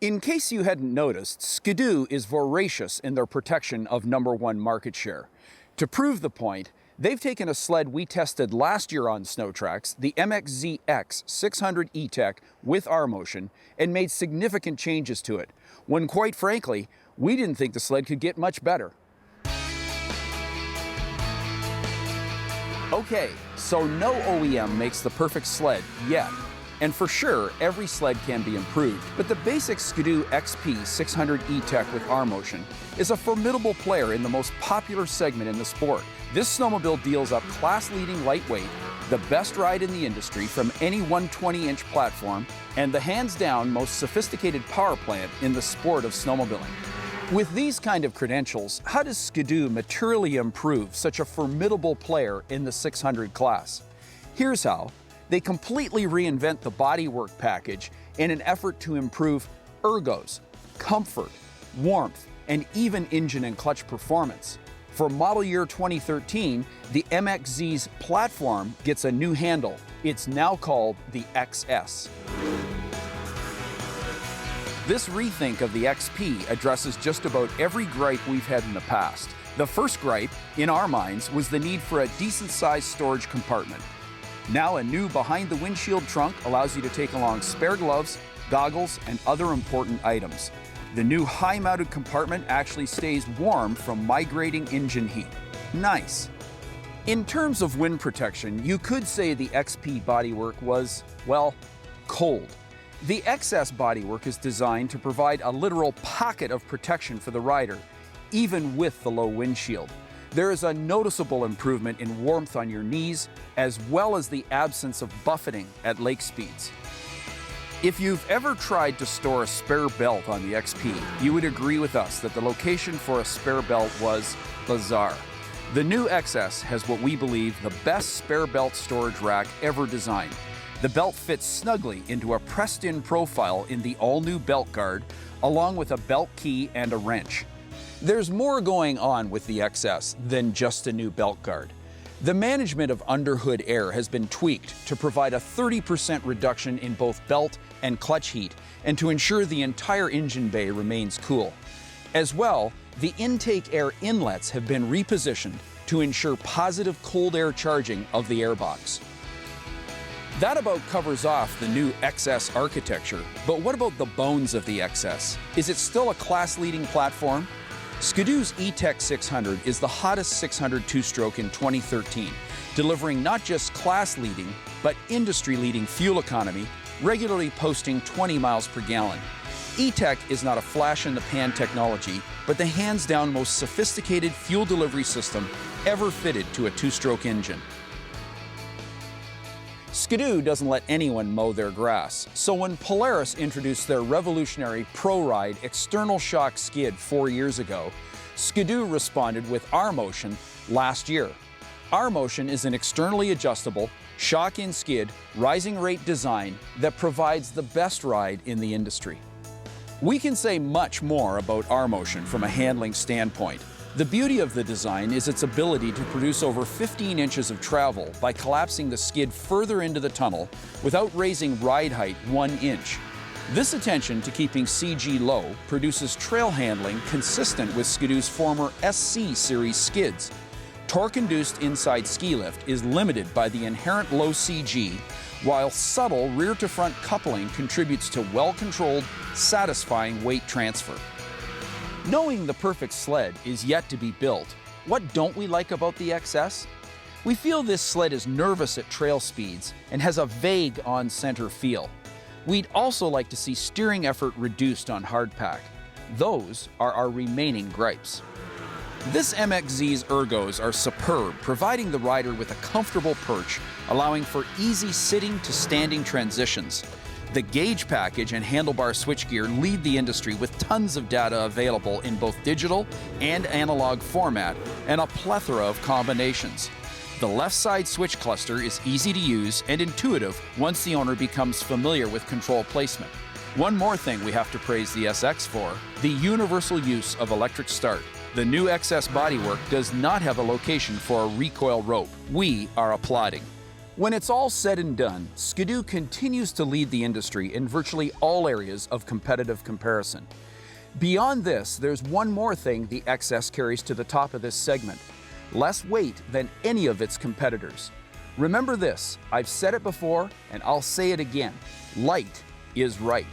In case you hadn't noticed, Skidoo is voracious in their protection of #1 market share. To prove the point, they've taken a sled we tested last year on SnowTrax, the MXZ X 600 E-TEC with rMotion, and made significant changes to it, when quite frankly, we didn't think the sled could get much better. Okay, so no OEM makes the perfect sled yet. And for sure, every sled can be improved, but the basic Skidoo XP 600 E-TEC with rMotion is a formidable player in the most popular segment in the sport. This snowmobile deals up class-leading lightweight, the best ride in the industry from any 120-inch platform, and the hands-down most sophisticated power plant in the sport of snowmobiling. With these kind of credentials, how does Skidoo materially improve such a formidable player in the 600 class? Here's how. They completely reinvent the bodywork package in an effort to improve ergos, comfort, warmth, and even engine and clutch performance. For model year 2013, the MXZ's platform gets a new handle. It's now called the XS. This rethink of the XP addresses just about every gripe we've had in the past. The first gripe, in our minds, was the need for a decent-sized storage compartment. Now a new behind-the-windshield trunk allows you to take along spare gloves, goggles, and other important items. The new high-mounted compartment actually stays warm from migrating engine heat. Nice. In terms of wind protection, you could say the XP bodywork was, well, cold. The XS bodywork is designed to provide a literal pocket of protection for the rider, even with the low windshield. There is a noticeable improvement in warmth on your knees, as well as the absence of buffeting at lake speeds. If you've ever tried to store a spare belt on the XP, you would agree with us that the location for a spare belt was bizarre. The new XS has what we believe the best spare belt storage rack ever designed. The belt fits snugly into a pressed-in profile in the all-new belt guard, along with a belt key and a wrench. There's more going on with the XS than just a new belt guard. The management of underhood air has been tweaked to provide a 30% reduction in both belt and clutch heat and to ensure the entire engine bay remains cool. As well, the intake air inlets have been repositioned to ensure positive cold air charging of the airbox. That about covers off the new XS architecture, but what about the bones of the XS? Is it still a class-leading platform? Skidoo's E-TEC 600 is the hottest 600 two-stroke in 2013, delivering not just class-leading, but industry-leading fuel economy, regularly posting 20 miles per gallon. E-TEC is not a flash-in-the-pan technology, but the hands-down most sophisticated fuel delivery system ever fitted to a two-stroke engine. Skidoo doesn't let anyone mow their grass, so when Polaris introduced their revolutionary ProRide external shock skid 4 years ago, Skidoo responded with rMotion last year. rMotion is an externally adjustable, shock-in skid, rising rate design that provides the best ride in the industry. We can say much more about rMotion from a handling standpoint. The beauty of the design is its ability to produce over 15 inches of travel by collapsing the skid further into the tunnel without raising ride height 1 inch. This attention to keeping CG low produces trail handling consistent with Skidoo's former SC series skids. Torque-induced inside ski lift is limited by the inherent low CG, while subtle rear-to-front coupling contributes to well-controlled, satisfying weight transfer. Knowing the perfect sled is yet to be built, what don't we like about the XS? We feel this sled is nervous at trail speeds and has a vague on-center feel. We'd also like to see steering effort reduced on hardpack. Those are our remaining gripes. This MXZ's ergos are superb, providing the rider with a comfortable perch, allowing for easy sitting to standing transitions. The gauge package and handlebar switchgear lead the industry with tons of data available in both digital and analog format and a plethora of combinations. The left side switch cluster is easy to use and intuitive once the owner becomes familiar with control placement. One more thing we have to praise the SX for, the universal use of electric start. The new XS bodywork does not have a location for a recoil rope. We are applauding. When it's all said and done, Ski-Doo continues to lead the industry in virtually all areas of competitive comparison. Beyond this, there's one more thing the XS carries to the top of this segment: less weight than any of its competitors. Remember this, I've said it before and I'll say it again: light is right.